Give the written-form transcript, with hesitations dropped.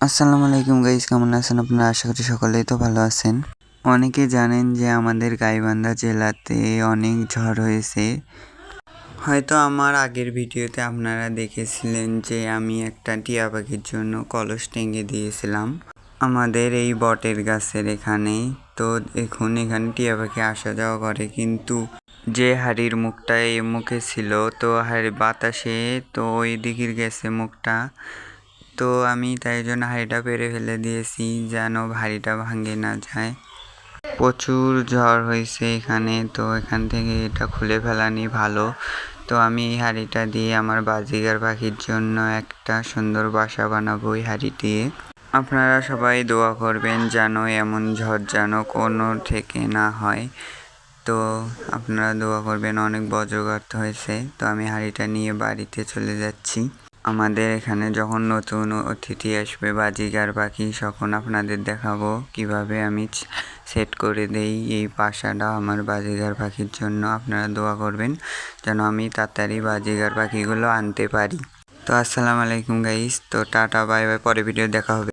আসসালামু আলাইকুম গাইস, কেমন আছেন আপনারা? আশা করি সকলেই তো ভালো আছেন। অনেকে জানেন যে আমাদের গাইবান্ধা জেলাতে অনেক ঝড় হয়েছে। হয়তো আমার আগের ভিডিওতে আপনারা দেখেছিলেন যে আমি একটা টিয়া পাখির জন্য কলস টেঙে দিয়েছিলাম আমাদের এই বটের গাছের এখানে। তো এখন এখানে টিয়া পাখি আসা যাওয়া করে, কিন্তু যে হাড়ির মুখটা এই মুখে ছিল, তো হাড়ি বাতাসে তো ওই দিকের গেছে মুখটা। তো আমি তাই জন্য হাঁড়িটা পেরে ফেলে দিয়েছি যেন হাঁড়িটা ভাঙে না যায়। প্রচুর ঝড় হয়েছে এখানে, তো এখান থেকে এটা খুলে ফেলানি ভালো। তো আমি এই হাঁড়িটা দিয়ে আমার বাজিগার পাখির জন্য একটা সুন্দর বাসা বানাবো এই হাঁড়ি দিয়ে। আপনারা সবাই দোয়া করবেন যেন এমন ঝড় যেন কোনো থেকে না হয়। তো আপনারা দোয়া করবেন। অনেক বজ্রঘাত হয়েছে, তো আমি হাঁড়িটা নিয়ে বাড়িতে চলে যাচ্ছি। আমাদের এখানে যখন নতুন অতিথি আসবে বাজিগার পাখি, তখন আপনাদের দেখাবো কিভাবে আমি সেট করে দেই এই বাসাটা আমার বাজিগার পাখির জন্য। আপনারা দোয়া করবেন যেন আমি তাড়াতাড়ি বাজিগার পাখিগুলো আনতে পারি। তো আসসালামু আলাইকুম গাইস, তো টাটা বাই বাই, পরে ভিডিও দেখা হবে।